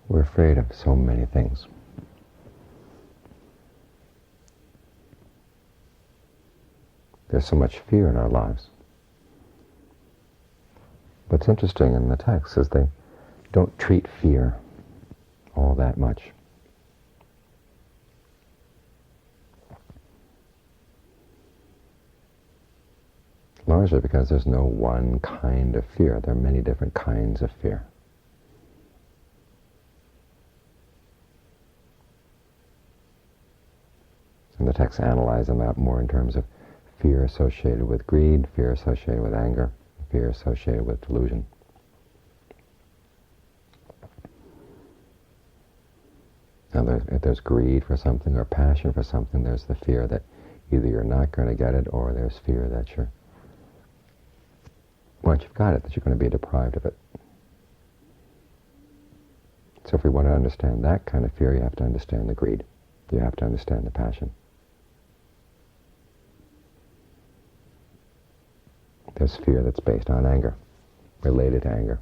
We're afraid of so many things. There's so much fear in our lives. What's interesting in the text is they don't treat fear all that much. Largely because there's no one kind of fear. There are many different kinds of fear. And the texts analyze them out more in terms of fear associated with greed, fear associated with anger, fear associated with delusion. Now, if there's greed for something or passion for something, there's the fear that either you're not going to get it, or there's fear that once you've got it, that you're going to be deprived of it. So if we want to understand that kind of fear, you have to understand the greed. You have to understand the passion. There's fear that's based on anger, related to anger.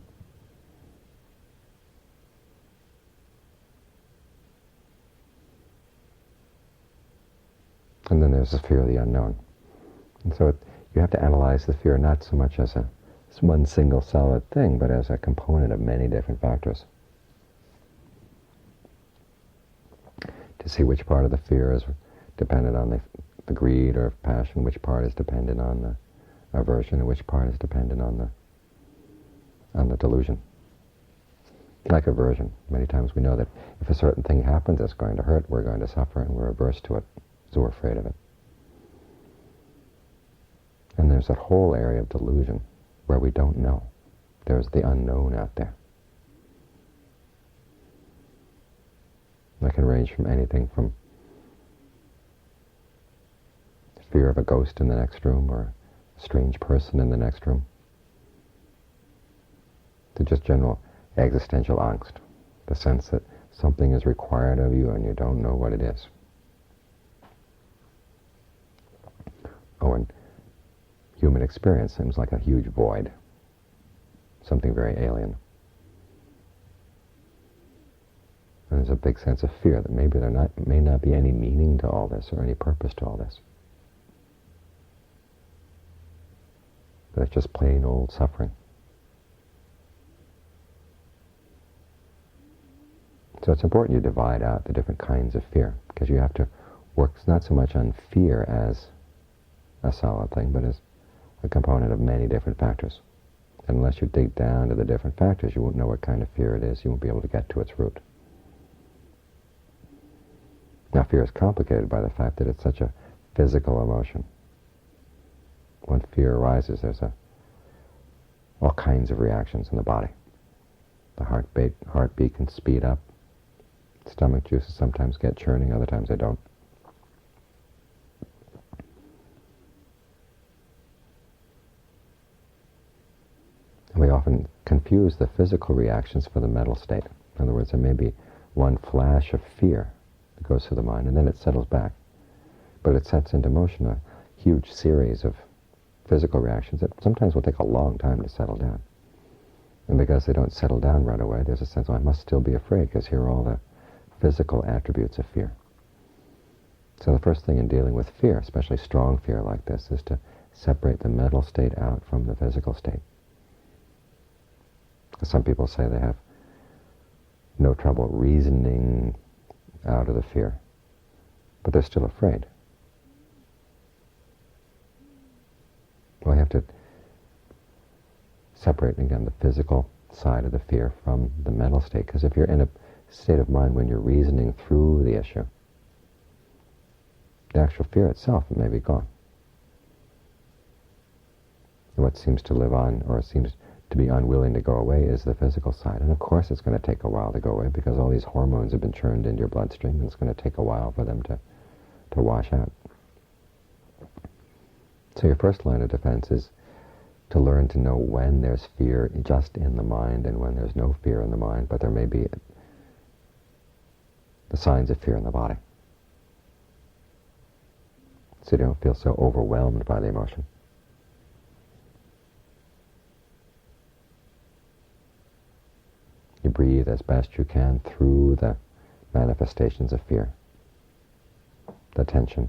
And then there's the fear of the unknown. And so you have to analyze the fear not so much as one single solid thing, but as a component of many different factors. To see which part of the fear is dependent on the greed or passion, which part is dependent on the aversion, and which part is dependent on the delusion. Like aversion, many times we know that if a certain thing happens, it's going to hurt, we're going to suffer, and we're averse to it, so we're afraid of it. And there's that whole area of delusion where we don't know. There's the unknown out there. That can range from anything from fear of a ghost in the next room or a strange person in the next room to just general existential angst, the sense that something is required of you and you don't know what it is. Oh, and human experience seems like a huge void, something very alien. And there's a big sense of fear that maybe may not be any meaning to all this or any purpose to all this. But it's just plain old suffering. So it's important you divide out the different kinds of fear, because you have to work not so much on fear as a solid thing, but as a component of many different factors. And unless you dig down to the different factors, you won't know what kind of fear it is. You won't be able to get to its root. Now, fear is complicated by the fact that it's such a physical emotion. When fear arises, there's all kinds of reactions in the body. The heartbeat can speed up. Stomach juices sometimes get churning, other times they don't. And we often confuse the physical reactions for the mental state. In other words, there may be one flash of fear that goes through the mind, and then it settles back. But it sets into motion a huge series of physical reactions that sometimes will take a long time to settle down. And because they don't settle down right away, there's a sense, I must still be afraid, because here are all the physical attributes of fear. So the first thing in dealing with fear, especially strong fear like this, is to separate the mental state out from the physical state. Some people say they have no trouble reasoning out of the fear, but they're still afraid. Well, you have to separate, again, the physical side of the fear from the mental state, because if you're in a state of mind when you're reasoning through the issue, the actual fear itself may be gone. And what seems to live on, or seems to be unwilling to go away, is the physical side. And of course it's going to take a while to go away, because all these hormones have been churned into your bloodstream, and it's going to take a while for them to wash out. So your first line of defense is to learn to know when there's fear just in the mind and when there's no fear in the mind, but there may be the signs of fear in the body. So you don't feel so overwhelmed by the emotion. You breathe as best you can through the manifestations of fear, the tension,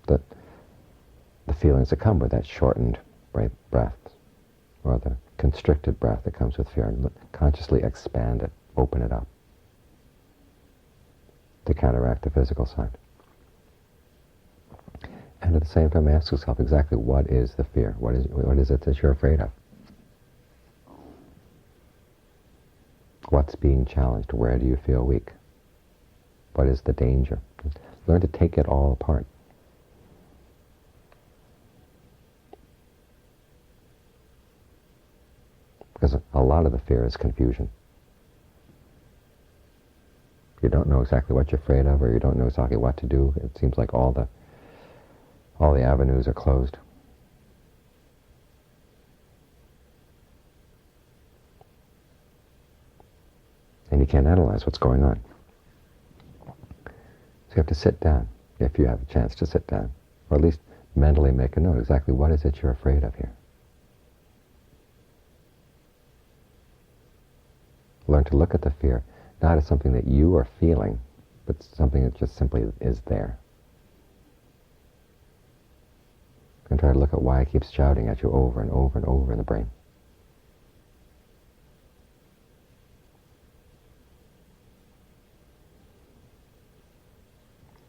the feelings that come with that shortened breath, or the constricted breath that comes with fear, and consciously expand it, open it up to counteract the physical side. And at the same time, ask yourself exactly what is the fear? What is it that you're afraid of? What's being challenged? Where do you feel weak? What is the danger? Learn to take it all apart. Because a lot of the fear is confusion. You don't know exactly what you're afraid of, or you don't know exactly what to do. It seems like all the avenues are closed. And you can't analyze what's going on. So you have to sit down, if you have a chance to sit down, or at least mentally make a note. Exactly what is it you're afraid of here? Learn to look at the fear, not as something that you are feeling, but something that just simply is there. And try to look at why it keeps shouting at you over and over and over in the brain.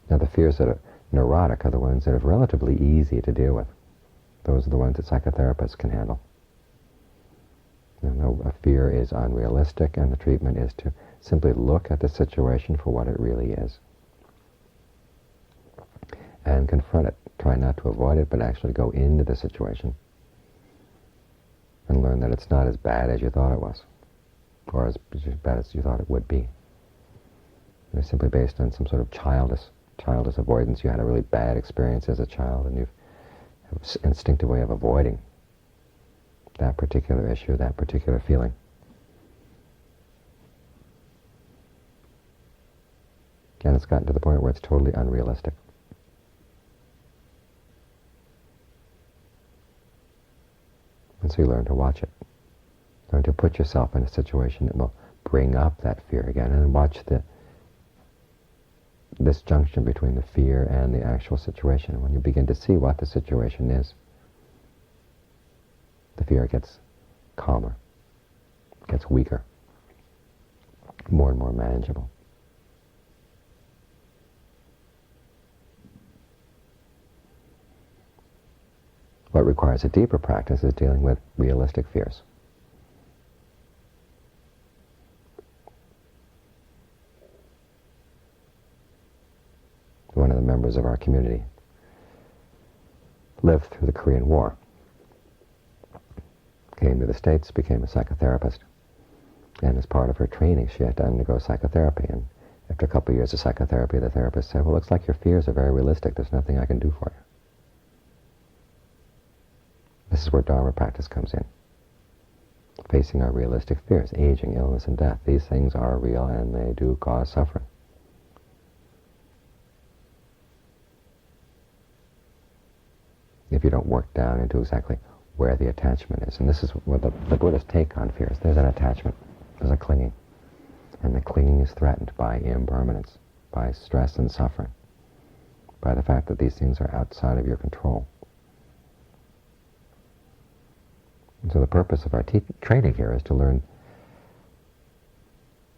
Now the fears that are neurotic are the ones that are relatively easy to deal with. Those are the ones that psychotherapists can handle. A fear is unrealistic, and the treatment is to simply look at the situation for what it really is and confront it. Try not to avoid it, but actually go into the situation and learn that it's not as bad as you thought it was, or as bad as you thought it would be. It's simply based on some sort of childish avoidance. You had a really bad experience as a child, and you have an instinctive way of avoiding that particular issue, that particular feeling. And it's gotten to the point where it's totally unrealistic. And so you learn to watch it. Learn to put yourself in a situation that will bring up that fear again, and watch this junction between the fear and the actual situation. And when you begin to see what the situation is, the fear gets calmer, gets weaker, more and more manageable. What requires a deeper practice is dealing with realistic fears. One of the members of our community lived through the Korean War, came to the States, became a psychotherapist, and as part of her training she had to undergo psychotherapy. And after a couple of years of psychotherapy, the therapist said, "Well, looks like your fears are very realistic. There's nothing I can do for you." This is where Dharma practice comes in. Facing our realistic fears, aging, illness, and death. These things are real, and they do cause suffering. If you don't work down into exactly where the attachment is. And this is where the Buddhist take on fears. There's an attachment. There's a clinging. And the clinging is threatened by impermanence, by stress and suffering, by the fact that these things are outside of your control. And so the purpose of our training here is to learn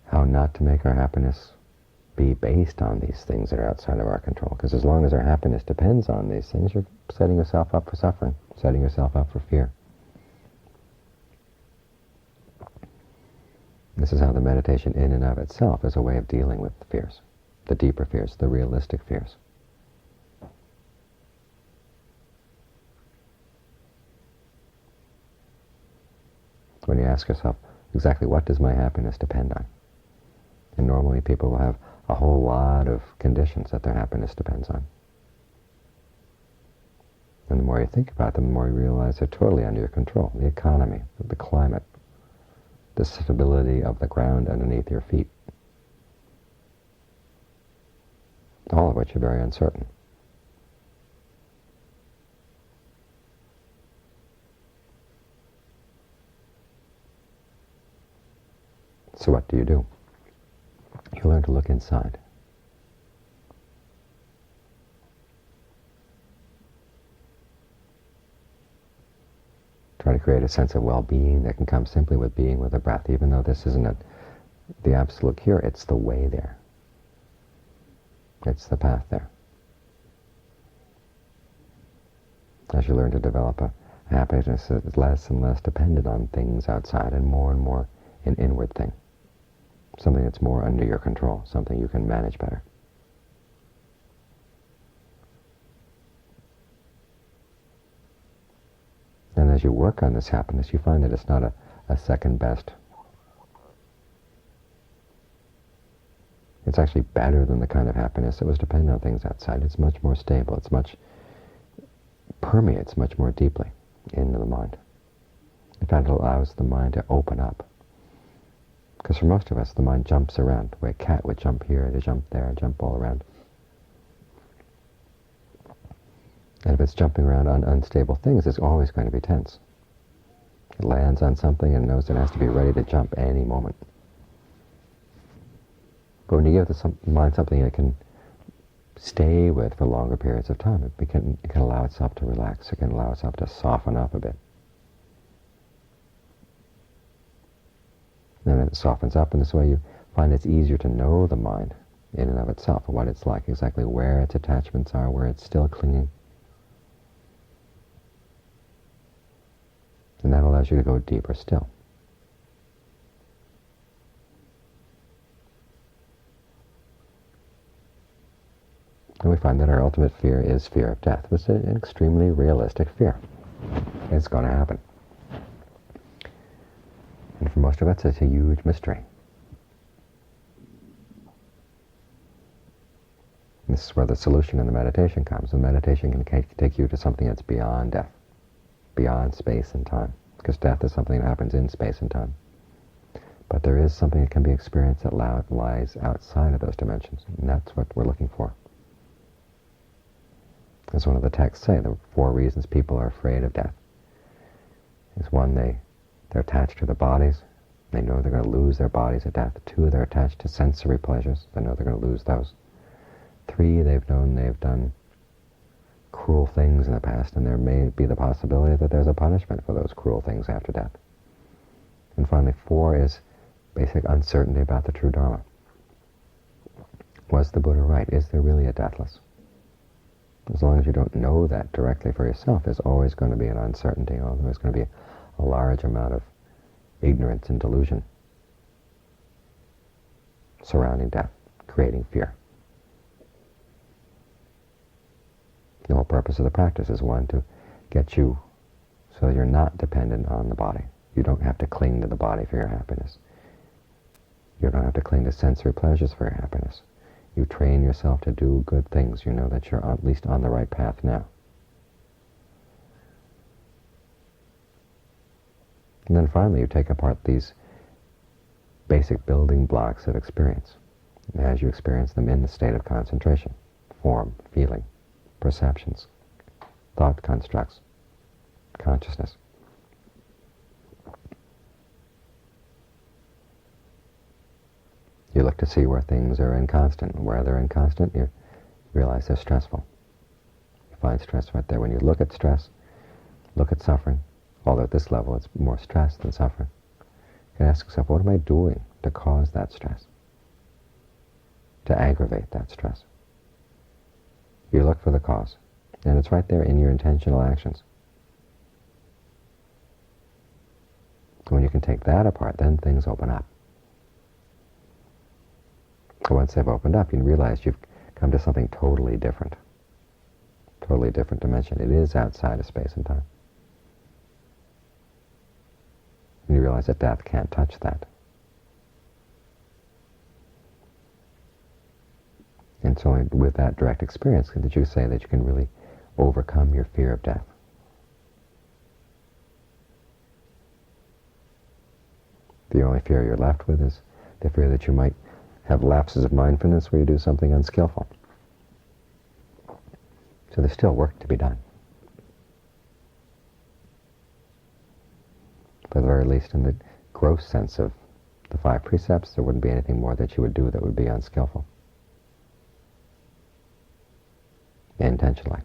how not to make our happiness be based on these things that are outside of our control. Because as long as our happiness depends on these things, you're setting yourself up for suffering, setting yourself up for fear. This is how the meditation in and of itself is a way of dealing with the fears, the deeper fears, the realistic fears. When you ask yourself, exactly what does my happiness depend on? And normally people will have a whole lot of conditions that their happiness depends on. And the more you think about them, the more you realize they're totally under your control. The economy, the climate, the stability of the ground underneath your feet. All of which are very uncertain. So what do? You learn to look inside. Try to create a sense of well-being that can come simply with being with the breath, even though this isn't the absolute cure. It's the way there. It's the path there. As you learn to develop a happiness that is less and less dependent on things outside and more an inward thing. Something that's more under your control, something you can manage better. And as you work on this happiness, you find that it's not a second best. It's actually better than the kind of happiness that was dependent on things outside. It's much more stable. Permeates much more deeply into the mind. In fact, it allows the mind to open up. Because for most of us, the mind jumps around, where a cat would jump here, to jump there, jump all around. And if it's jumping around on unstable things, it's always going to be tense. It lands on something and knows it has to be ready to jump any moment. But when you give the mind something it can stay with for longer periods of time, it can allow itself to relax, it can allow itself to soften up a bit. And it softens up in this way, you find it's easier to know the mind in and of itself, what it's like, exactly where its attachments are, where it's still clinging. And that allows you to go deeper still. And we find that our ultimate fear is fear of death. It's an extremely realistic fear. It's going to happen. And for most of us, it's a huge mystery. And this is where the solution in the meditation comes. The meditation can take you to something that's beyond death, beyond space and time. Because death is something that happens in space and time. But there is something that can be experienced that lies outside of those dimensions. And that's what we're looking for. As one of the texts say, the 4 reasons people are afraid of death is 1, they're attached to their bodies. They know they're going to lose their bodies at death. 2, they're attached to sensory pleasures. They know they're going to lose those. 3, they've known they've done cruel things in the past, and there may be the possibility that there's a punishment for those cruel things after death. And finally, 4 is basic uncertainty about the true Dharma. Was the Buddha right? Is there really a deathless? As long as you don't know that directly for yourself, there's always going to be an uncertainty, there's going to be a large amount of ignorance and delusion surrounding death, creating fear. The whole purpose of the practice is 1, to get you so you're not dependent on the body. You don't have to cling to the body for your happiness. You don't have to cling to sensory pleasures for your happiness. You train yourself to do good things. You know that you're at least on the right path now. And then finally, you take apart these basic building blocks of experience as you experience them in the state of concentration: form, feeling, perceptions, thought constructs, consciousness. You look to see where things are inconstant. Where they're inconstant, you realize they're stressful. You find stress right there. When you look at stress, look at suffering, although at this level it's more stress than suffering, you can ask yourself, what am I doing to cause that stress, to aggravate that stress? You look for the cause, and it's right there in your intentional actions. When you can take that apart, then things open up. So once they've opened up, you realize you've come to something totally different dimension. It is outside of space and time. And you realize that death can't touch that. And it's only with that direct experience that you say that you can really overcome your fear of death. The only fear you're left with is the fear that you might have lapses of mindfulness where you do something unskillful. So there's still work to be done. But at the very least, in the gross sense of the 5 precepts, there wouldn't be anything more that you would do that would be unskillful. Intentionally.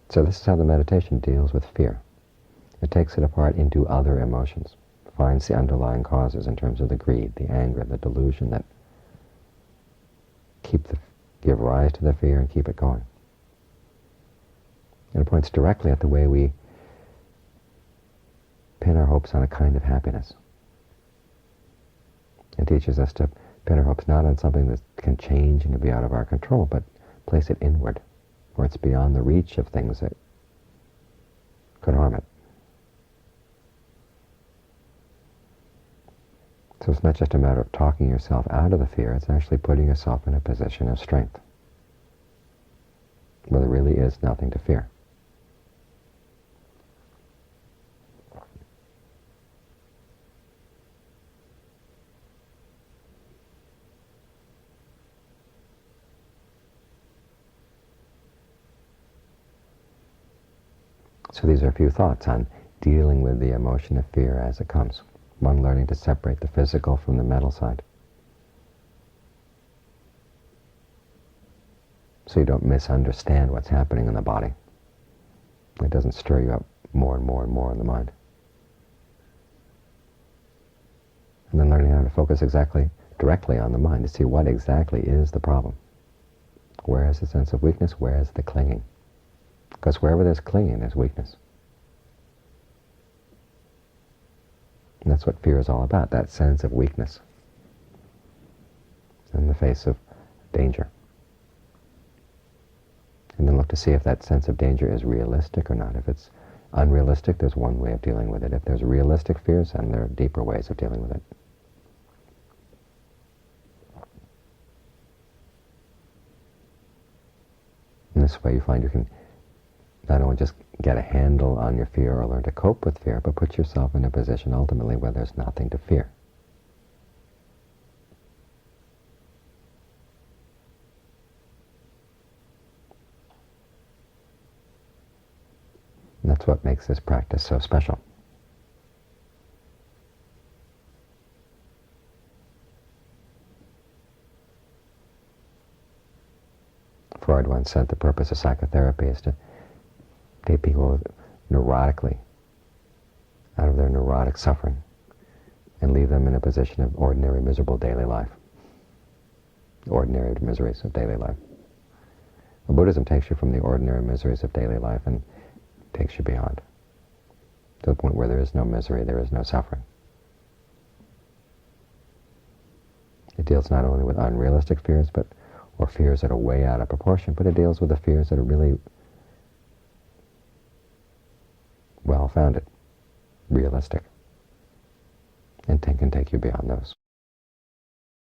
So this is how the meditation deals with fear. It takes it apart into other emotions, finds the underlying causes in terms of the greed, the anger, the delusion that give rise to the fear and keep it going. And it points directly at the way we pin our hopes on a kind of happiness. It teaches us to pin our hopes not on something that can change and can be out of our control, but place it inward, where it's beyond the reach of things that could harm it. So it's not just a matter of talking yourself out of the fear, it's actually putting yourself in a position of strength, where there really is nothing to fear. So these are a few thoughts on dealing with the emotion of fear as it comes. One, learning to separate the physical from the mental side. So you don't misunderstand what's happening in the body. It doesn't stir you up more and more and more in the mind. And then learning how to focus directly on the mind to see what exactly is the problem. Where is the sense of weakness? Where is the clinging? Because wherever there's clinging, there's weakness. And that's what fear is all about, that sense of weakness in the face of danger. And then look to see if that sense of danger is realistic or not. If it's unrealistic, there's one way of dealing with it. If there's realistic fears, then there are deeper ways of dealing with it. In this way you find you can not only just get a handle on your fear or learn to cope with fear, but put yourself in a position ultimately where there's nothing to fear. And that's what makes this practice so special. Freud once said the purpose of psychotherapy is to take people neurotically out of their neurotic suffering and leave them in a position of ordinary, miserable daily life. Ordinary miseries of daily life. Well, Buddhism takes you from the ordinary miseries of daily life and takes you beyond, to the point where there is no misery, there is no suffering. It deals not only with unrealistic fears, or fears that are way out of proportion, but it deals with the fears that are really well-founded, realistic, and can take you beyond those.